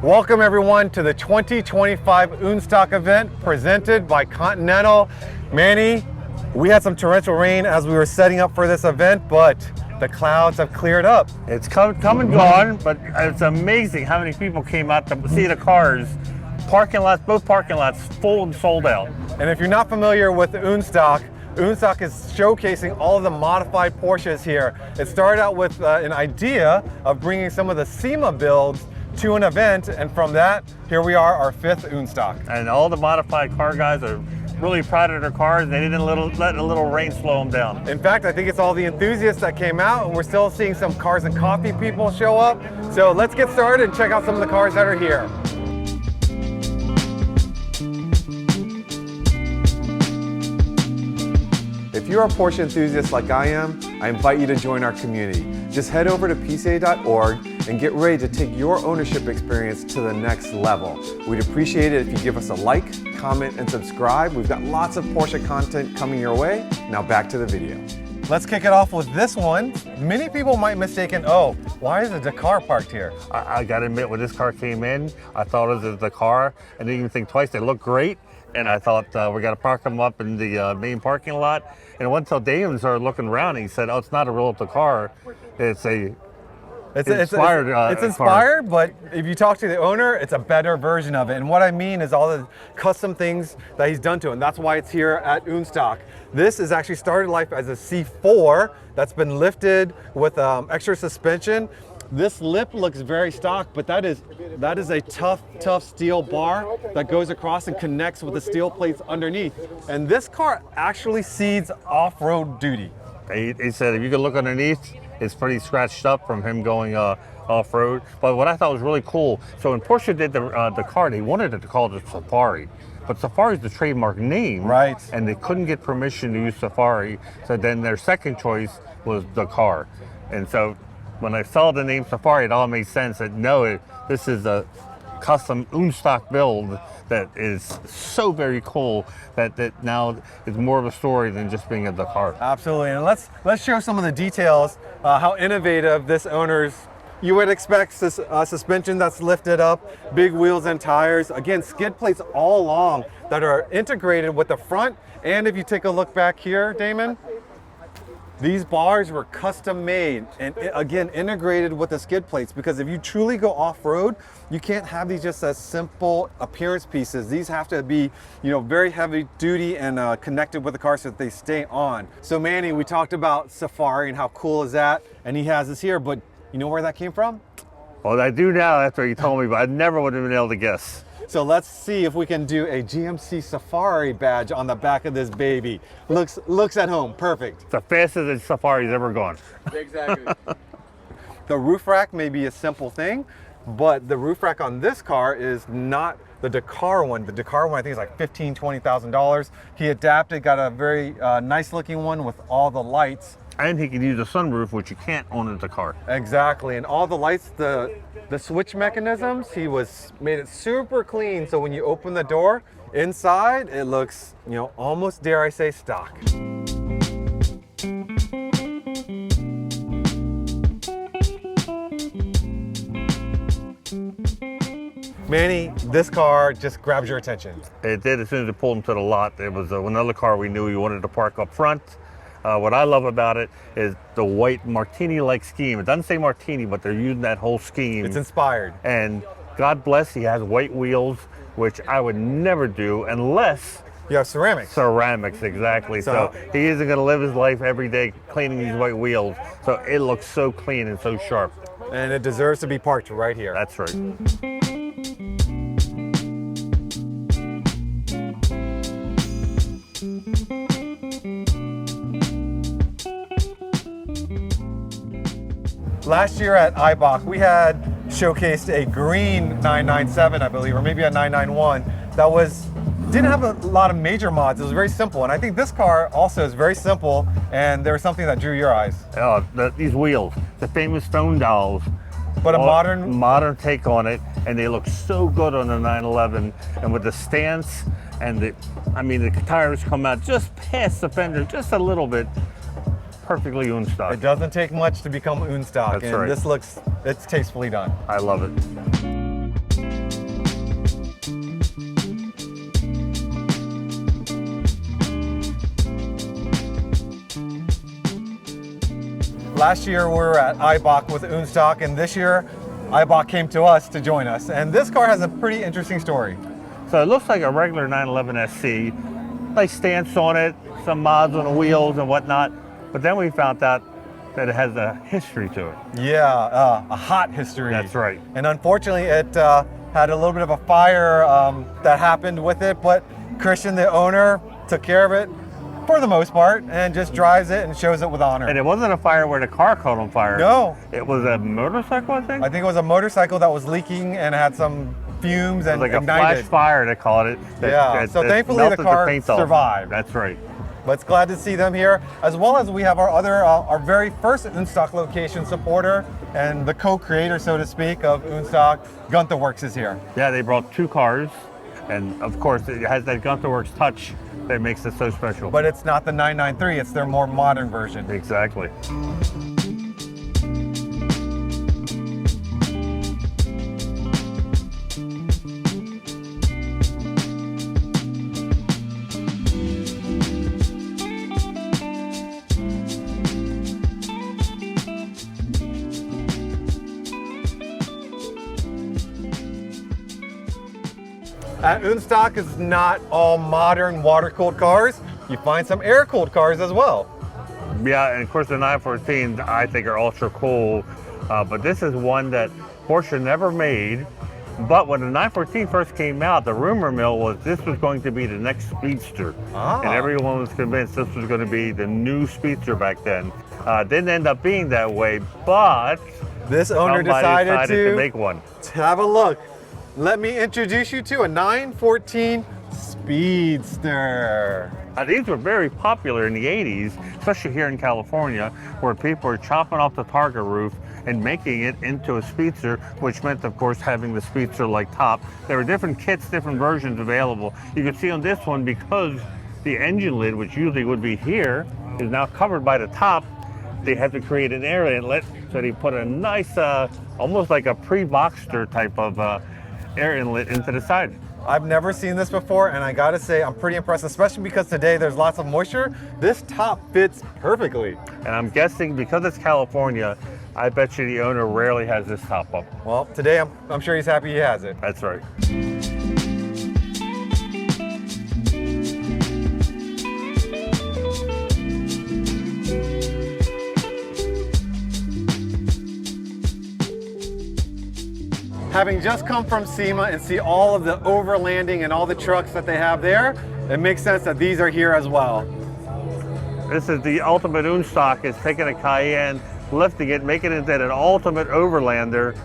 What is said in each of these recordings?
Welcome everyone to the 2025 Unstock event presented by Continental. Manny, we had some torrential rain as we were setting up for this event, but the clouds have cleared up. It's come and gone, but it's amazing how many people came out to see the cars. Parking lots, both parking lots full and sold out. And if you're not familiar with Unstock, Unstock is showcasing all of the modified Porsches here. It started out with an idea of bringing some of the SEMA builds to an event, and from that, here we are, our 5th Unstock. And all the modified car guys are really proud of their cars. They didn't let a little rain slow them down. In fact, I think it's all the enthusiasts that came out, and we're still seeing some cars and coffee people show up. So let's get started and check out some of the cars that are here. If you're a Porsche enthusiast like I am, I invite you to join our community. Just head over to pca.org and get ready to take your ownership experience to the next level. We'd appreciate it if you give us a like, comment, and subscribe. We've got lots of Porsche content coming your way. Now back to the video. Let's kick it off with this one. Many people might mistaken, oh, why is a Dakar parked here? I gotta admit, when this car came in, I thought it was a Dakar. I didn't even think twice. They look great. And I thought we got to park them up in the main parking lot. And I went until Damon started looking around and he said, oh, it's not a real Dakar. It's a inspired. It's inspired, but if you talk to the owner, it's a better version of it. And what I mean is all the custom things that he's done to it. And that's why it's here at Unstock. This is actually started life as a C4 that's been lifted with extra suspension. This lip looks very stock, but that is a tough steel bar that goes across and connects with the steel plates underneath. And this car actually seeds off-road duty. He said if you could look underneath, it's pretty scratched up from him going off-road. But what I thought was really cool, so when Porsche did the car, they wanted it to call it Safari. But Safari is the trademark name, right? And they couldn't get permission to use Safari, so then their second choice was Dakar. And so when I saw the name Safari, it all made sense that no, this is a custom Unstock build that is so very cool that now is more of a story than just being a Dakar. Absolutely, and let's show some of the details, how innovative this owner's. You would expect this suspension that's lifted up, big wheels and tires. Again, skid plates all along that are integrated with the front. And if you take a look back here, Damon, these bars were custom made and again integrated with the skid plates, because if you truly go off-road, you can't have these just as simple appearance pieces. These have to be, very heavy duty and connected with the car so that they stay on. So Manny, we talked about Safari and how cool is that, and he has this here, but you know where that came from? Well, I do now after you told me, but I never would have been able to guess. So let's see if we can do a GMC Safari badge on the back of this baby. Looks at home, perfect. It's the fastest Safari's ever gone. Exactly. The roof rack may be a simple thing, but the roof rack on this car is not the Dakar one. The Dakar one I think is like $15,000, $20,000. He adapted, got a very nice looking one with all the lights. And he can use a sunroof, which you can't own in the car. Exactly, and all the lights, the switch mechanisms, he made it super clean. So when you open the door, inside, it looks, almost, dare I say, stock. Manny, this car just grabs your attention. It did as soon as it pulled into the lot. It was another car we knew we wanted to park up front. What I love about it is the white Martini-like scheme. It doesn't say Martini, but they're using that whole scheme. It's inspired. And God bless, he has white wheels, which I would never do unless... You have ceramics. Ceramics, exactly. So he isn't going to live his life every day cleaning these white wheels. So it looks so clean and so sharp. And it deserves to be parked right here. That's right. Last year at IBOC, we had showcased a green 997, I believe, or maybe a 991 that didn't have a lot of major mods. It was very simple, and I think this car also is very simple, and there was something that drew your eyes. These wheels, the famous stone dolls, but a modern take on it, and they look so good on the 911, and with the stance and the tires come out just past the fender, just a little bit. Perfectly Unstock. It doesn't take much to become Unstock. That's right. It's tastefully done. I love it. Last year we were at IBOC with ünStock, and this year IBOC came to us to join us. And this car has a pretty interesting story. So it looks like a regular 911 SC. Nice stance on it, some mods on the wheels and whatnot. But then we found out that it has a history to it. Yeah, a hot history. That's right. And unfortunately, it had a little bit of a fire that happened with it, but Christian, the owner, took care of it for the most part and just drives it and shows it with honor. And it wasn't a fire where the car caught on fire. No. It was a motorcycle, I think? I think it was a motorcycle that was leaking and had some fumes and like ignited. A flash fire, they called it. So thankfully the car survived. That's right. But it's glad to see them here, as well as we have our other, our very first ünStock location supporter and the co-creator, so to speak, of ünStock. Gunther Works is here. Yeah, they brought 2 cars, and of course it has that Gunther Works touch that makes it so special. But it's not the 993, it's their more modern version. Exactly. At ünStock is not all modern water-cooled cars. You find some air-cooled cars as well. Yeah, and of course the 914s I think are ultra cool, but this is one that Porsche never made. But when the 914 first came out, the rumor mill was this was going to be the next Speedster. And everyone was convinced this was going to be the new Speedster back then. Didn't end up being that way, but this owner decided to make one. Have a look. Let me introduce you to a 914 Speedster. These were very popular in the 80s, especially here in California, where people were chopping off the Targa roof and making it into a Speedster, which meant, of course, having the Speedster-like top. There were different kits, different versions available. You can see on this one, because the engine lid, which usually would be here, is now covered by the top, they had to create an air inlet, so they put a nice, almost like a pre-Boxster type of air inlet into the side. I've never seen this before, and I gotta say I'm pretty impressed, especially because today there's lots of moisture. This top fits perfectly. And I'm guessing because it's California, I bet you the owner rarely has this top up. Well, today I'm sure he's happy he has it. That's right. Having just come from SEMA and see all of the overlanding and all the trucks that they have there, it makes sense that these are here as well. This is the ultimate ünStock. It's taking a Cayenne, lifting it, making it into an ultimate overlander.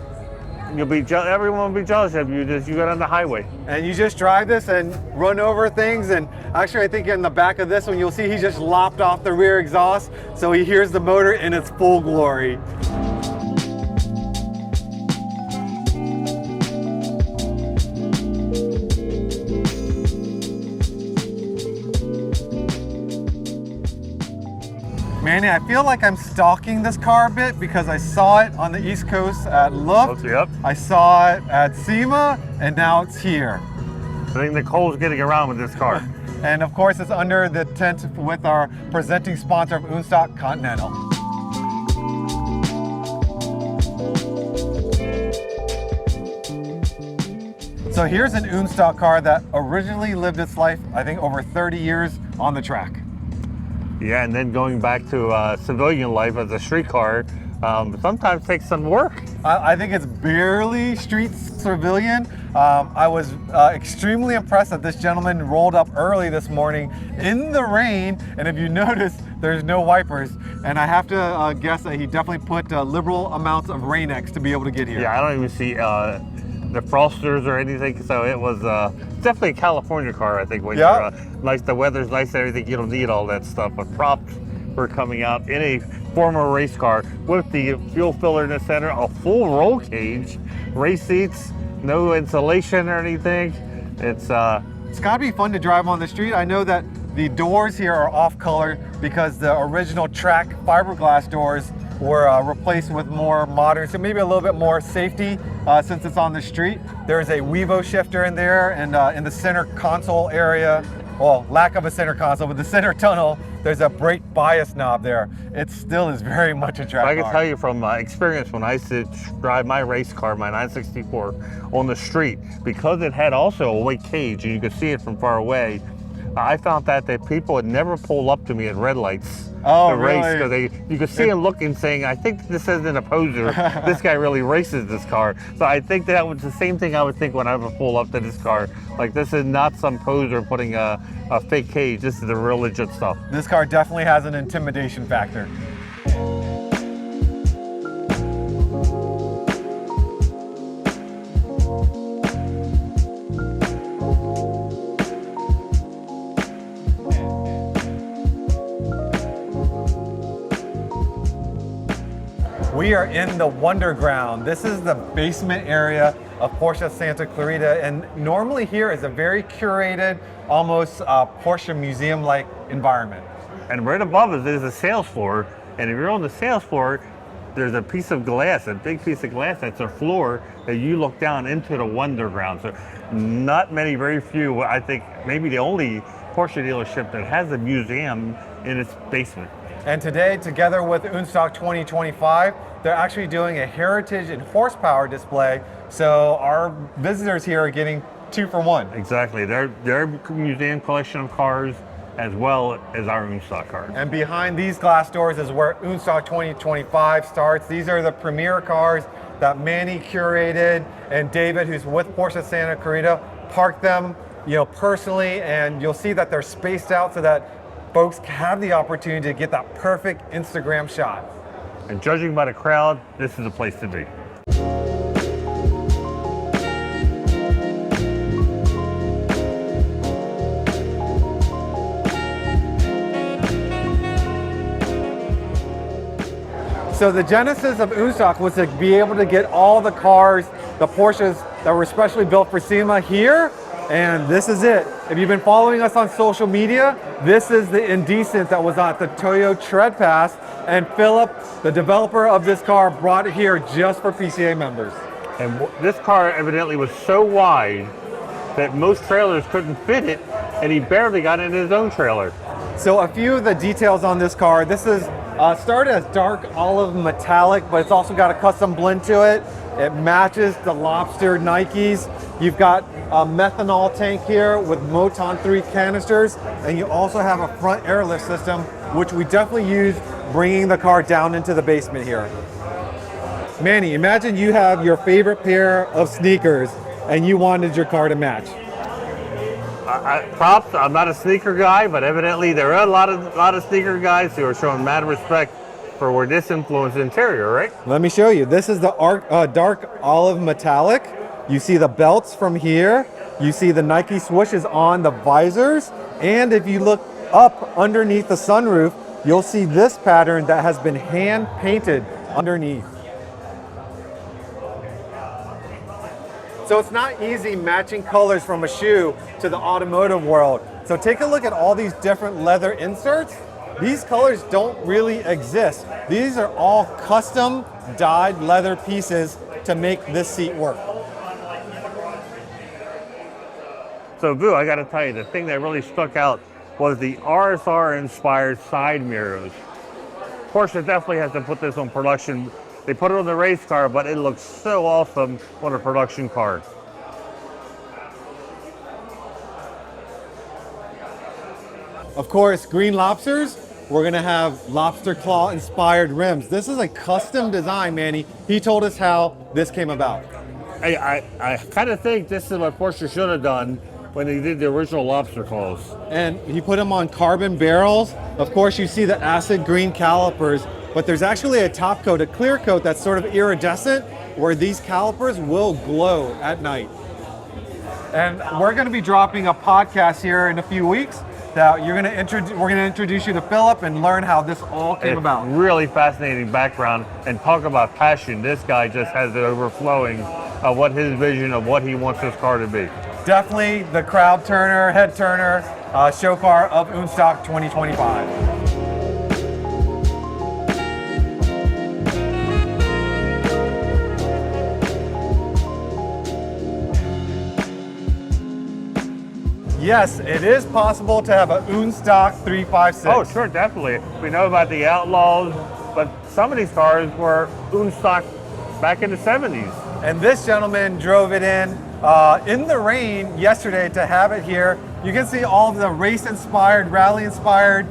Everyone will be jealous of you. You got on the highway. And you just drive this and run over things. And actually, I think in the back of this one, you'll see he just lopped off the rear exhaust, so he hears the motor in its full glory. Manny, I feel like I'm stalking this car a bit because I saw it on the East Coast at Luft. Yep. I saw it at SEMA, and now it's here. I think Nicole's getting around with this car. And of course, it's under the tent with our presenting sponsor of ünStock, Continental. So here's an ünStock car that originally lived its life, I think, over 30 years on the track. Yeah, and then going back to civilian life as a street car, sometimes takes some work. I think it's barely street civilian. I was extremely impressed that this gentleman rolled up early this morning in the rain, and if you notice, there's no wipers. And I have to guess that he definitely put liberal amounts of Rain-X to be able to get here. Yeah, I don't even see the frosters or anything, so it was definitely a California car, I think. When you're nice, the weather's nice and everything, you don't need all that stuff. But props for coming out in a former race car with the fuel filler in the center, a full roll cage, race seats, no insulation or anything. It's gotta be fun to drive on the street. I know that the doors here are off color because the original track fiberglass doors were replaced with more modern, so maybe a little bit more safety since it's on the street. There's a Wevo shifter in there, and in the center console area, well, lack of a center console, but the center tunnel, there's a brake bias knob there. It still is very much a track I can car. tell you from experience when I used to drive my race car, my 964, on the street, because it had also a white cage and you could see it from far away, I found that people would never pull up to me at red lights to race, because you could see him looking, saying, I think this isn't a poser. This guy really races this car. So I think that was the same thing I would think when I would pull up to this car. Like, this is not some poser putting a fake cage. This is the real legit stuff. This car definitely has an intimidation factor. We are in the Wonderground. This is the basement area of Porsche Santa Clarita, and normally here is a very curated, almost Porsche museum-like environment. And right above us is a sales floor, and if you're on the sales floor, there's a piece of glass, a big piece of glass that's a floor that you look down into the Wonderground. So not many, very few, I think maybe the only Porsche dealership that has a museum in its basement. And today, together with Unstock 2025, they're actually doing a heritage and horsepower display. So our visitors here are getting 2 for 1. Exactly. Their museum collection of cars as well as our Unstock cars. And behind these glass doors is where Unstock 2025 starts. These are the premier cars that Manny curated, and David, who's with Porsche Santa Clarita, parked them, personally, and you'll see that they're spaced out so that folks have the opportunity to get that perfect Instagram shot. And judging by the crowd, this is the place to be. So the genesis of Unstock was to be able to get all the cars, the Porsches that were specially built for SEMA here, and this is it. If you've been following us on social media, this is the Indecent that was at the Toyo Tread Pass, and Philip, the developer of this car, brought it here just for PCA members. And this car evidently was so wide that most trailers couldn't fit it, and he barely got in his own trailer. So a few of the details on this car. This is started as dark olive metallic, but it's also got a custom blend to it. It matches the Lobster Nikes. You've got a methanol tank here with Moton 3 canisters, and you also have a front airlift system, which we definitely use bringing the car down into the basement here. Manny, imagine you have your favorite pair of sneakers and you wanted your car to match. Props, I'm not a sneaker guy, but evidently there are a lot of sneaker guys who are showing mad respect for where this influenced the interior, right? Let me show you. This is the dark olive metallic. You see the belts from here. You see the Nike swooshes on the visors. And if you look up underneath the sunroof, you'll see this pattern that has been hand painted underneath. So it's not easy matching colors from a shoe to the automotive world. So take a look at all these different leather inserts. These colors don't really exist. These are all custom dyed leather pieces to make this seat work. So Vu, I gotta tell you, the thing that really stuck out was the RSR-inspired side mirrors. Porsche definitely has to put this on production. They put it on the race car, but it looks so awesome on a production car. Of course, Green Lobsters, we're gonna have lobster claw inspired rims. This is a custom design, Manny. He told us how this came about. I kind of think this is what Porsche should have done when they did the original lobster claws. And he put them on carbon barrels. Of course, you see the acid green calipers, but there's actually a top coat, a clear coat that's sort of iridescent, where these calipers will glow at night. And we're gonna be dropping a podcast here in a few weeks that we're gonna introduce you to Philip and learn how this all came about. Really fascinating background, and talk about passion. This guy just has it overflowing of what his vision of what he wants this car to be. Definitely the crowd turner, head turner, show car of Unstock 2025. yes, it is possible to have a ünStock 356. Oh, sure, definitely. We know about the Outlaws, but some of these cars were Unstock back in the 70s. And this gentleman drove it in the rain yesterday to have it here. You can see all of the race-inspired, rally-inspired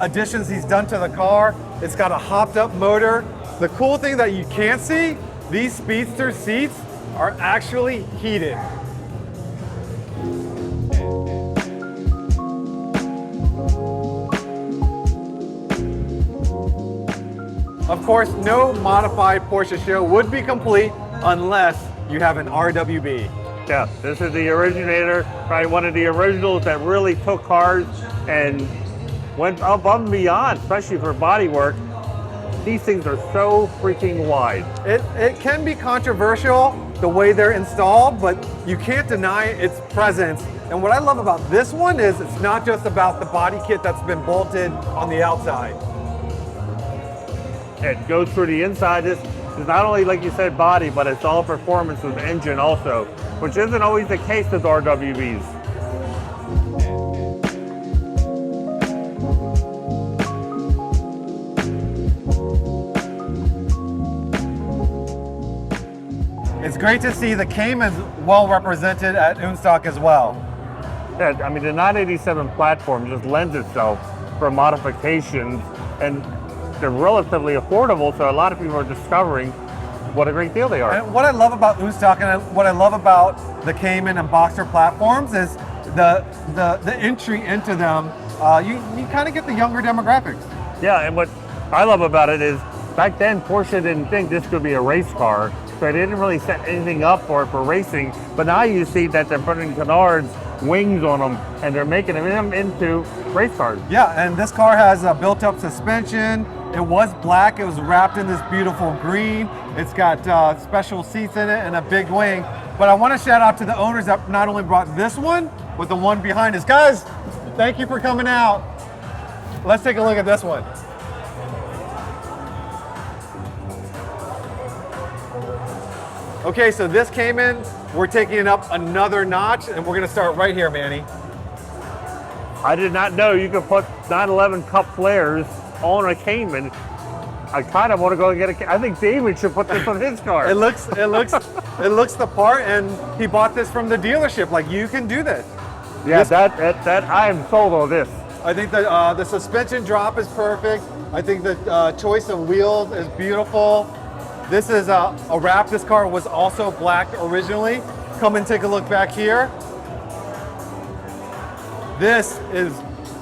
additions he's done to the car. It's got a hopped-up motor. The cool thing that you can't see, these Speedster seats are actually heated. Of course, no modified Porsche show would be complete unless you have an RWB. Yeah, this is the originator, probably one of the originals that really took cars and went above and beyond, especially for body work. These things are so freaking wide. It can be controversial the way they're installed, but you can't deny its presence. And what I love about this one is it's not just about the body kit that's been bolted on the outside. It goes through the inside. This is not only, like you said, body, but it's all performance with engine also, which isn't always the case with RWBs. It's great to see the Cayman's well represented at ünStock as well. Yeah, I mean, the 987 platform just lends itself for modifications, and they're relatively affordable, so a lot of people are discovering what a great deal they are. And what I love about ünStock and what I love about the Cayman and Boxster platforms is the entry into them. You kind of get the younger demographics. Yeah, and what I love about it is back then Porsche didn't think this could be a race car, so they didn't really set anything up for it for racing. But now you see that they're putting canards, wings on them, and they're making them into race cars. Yeah, and this car has a built-up suspension. It was black. It was wrapped in this beautiful green. It's got special seats in it and a big wing. But I want to shout out to the owners that not only brought this one, but the one behind us. Guys, thank you for coming out. Let's take a look at this one. Okay, so this Cayman, we're taking it up another notch, and we're gonna start right here, Manny. I did not know you could put 911 cup flares on a Cayman. I kind of want to go and get a. I think David should put this on his car. It looks the part, and he bought this from the dealership. Like, you can do this. Yeah, that I am sold on this. I think the suspension drop is perfect. I think the choice of wheels is beautiful. This is a wrap. This car was also black originally. Come and take a look back here. This is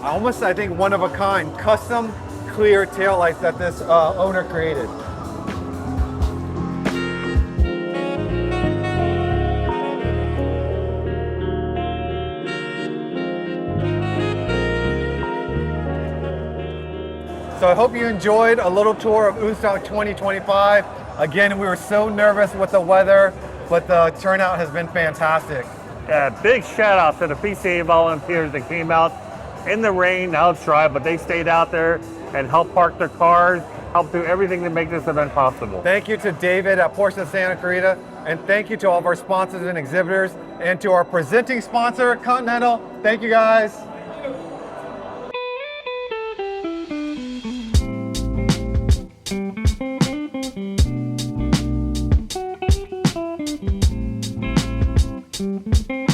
almost, I think, one of a kind, custom clear taillights that this owner created. So I hope you enjoyed a little tour of ünStock 2025. Again, we were so nervous with the weather, but the turnout has been fantastic. Yeah, big shout out to the PCA volunteers that came out in the rain. Now it's dry, but they stayed out there and helped park their cars, helped do everything to make this event possible. Thank you to David at Porsche Santa Clarita, and thank you to all of our sponsors and exhibitors, and to our presenting sponsor, Continental. Thank you, guys. Thank you.